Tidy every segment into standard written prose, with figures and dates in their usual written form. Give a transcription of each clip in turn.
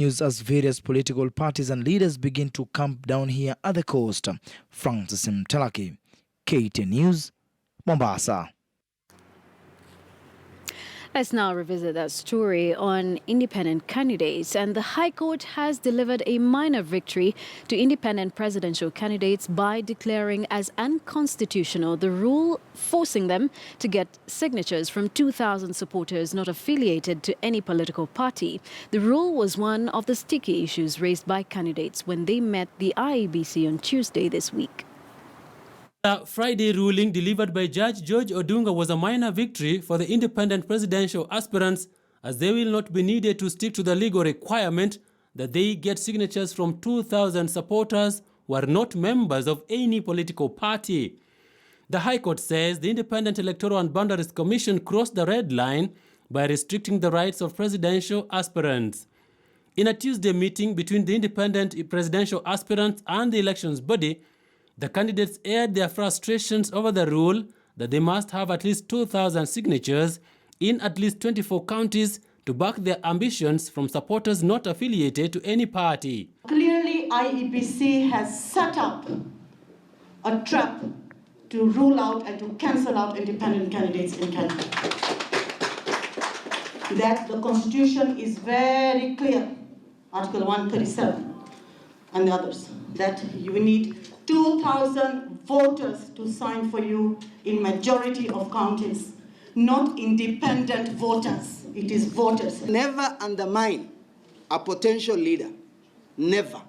News as various political parties and leaders begin to camp down here at the coast. Francis Mtalaki, KTN News, Mombasa. Let's now revisit that story on independent candidates. And the High Court has delivered a minor victory to independent presidential candidates by declaring as unconstitutional the rule forcing them to get signatures from 2,000 supporters not affiliated to any political party. The rule was one of the sticky issues raised by candidates when they met the IEBC on Tuesday this week. The Friday ruling delivered by Judge George Odunga was a minor victory for the independent presidential aspirants, as they will not be needed to stick to the legal requirement that they get signatures from 2,000 supporters who are not members of any political party. The High Court says the Independent Electoral and Boundaries Commission crossed the red line by restricting the rights of presidential aspirants. In a Tuesday meeting between the independent presidential aspirants and the elections body, the candidates aired their frustrations over the rule that they must have at least 2,000 signatures in at least 24 counties to back their ambitions from supporters not affiliated to any party. Clearly, IEBC has set up a trap to rule out and to cancel out independent candidates in Kenya. That the Constitution is very clear, Article 137 and the others, that you need 2,000 voters to sign for you in majority of counties, not independent voters. It is voters. Never undermine a potential leader. Never.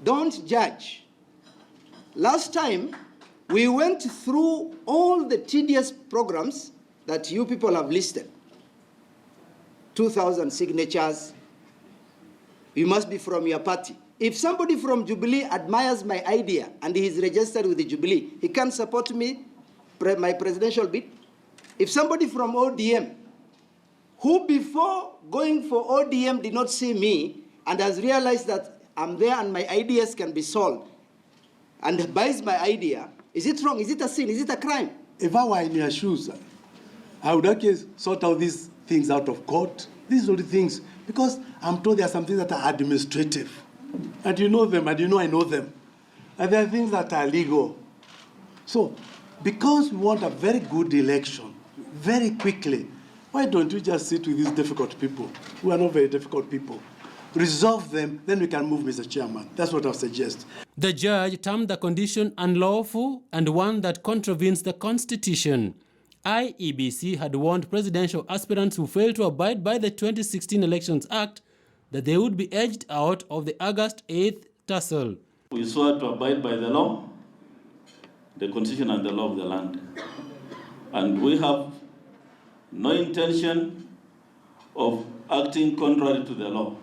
Don't judge. Last time, we went through all the tedious programs that you people have listed. 2,000 signatures. You must be from your party. If somebody from Jubilee admires my idea and he is registered with the Jubilee, he can support me, my presidential bid. If somebody from ODM, who before going for ODM did not see me and has realized that I'm there and my ideas can be sold, and buys my idea, is it wrong? Is it a sin? Is it a crime? If I were in your shoes, I would actually sort out these things out of court. These are the things, because I'm told there are some things that are administrative. And you know them, and you know I know them. And there are things that are legal. So, because we want a very good election, very quickly, why don't we just sit with these difficult people, who are not very difficult people, resolve them, then we can move, Mr. Chairman. That's what I suggest. The judge termed the condition unlawful and one that contravenes the Constitution. IEBC had warned presidential aspirants who failed to abide by the 2016 Elections Act that they would be edged out of the August 8th tussle. We swear to abide by the law, the Constitution and the law of the land. And we have no intention of acting contrary to the law.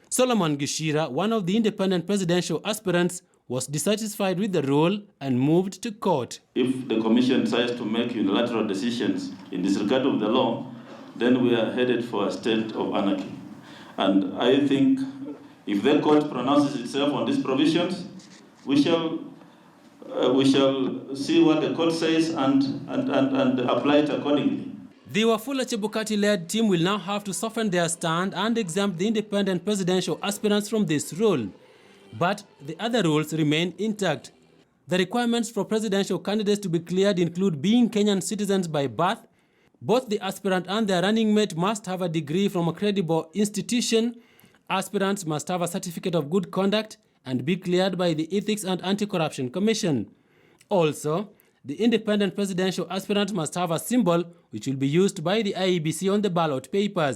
Solomon Gishira, one of the independent presidential aspirants, was dissatisfied with the rule and moved to court. If the Commission decides to make unilateral decisions in disregard of the law, then we are headed for a state of anarchy. And I think if the court pronounces itself on these provisions, we shall see what the court says and apply it accordingly. The Wafula Chebukati-led team will now have to soften their stand and exempt the independent presidential aspirants from this rule. But the other rules remain intact. The requirements for presidential candidates to be cleared include being Kenyan citizens by birth. Both the aspirant and their running mate must have a degree from a credible institution. Aspirants must have a certificate of good conduct and be cleared by the Ethics and Anti-Corruption Commission. Also, the independent presidential aspirant must have a symbol which will be used by the IEBC on the ballot papers.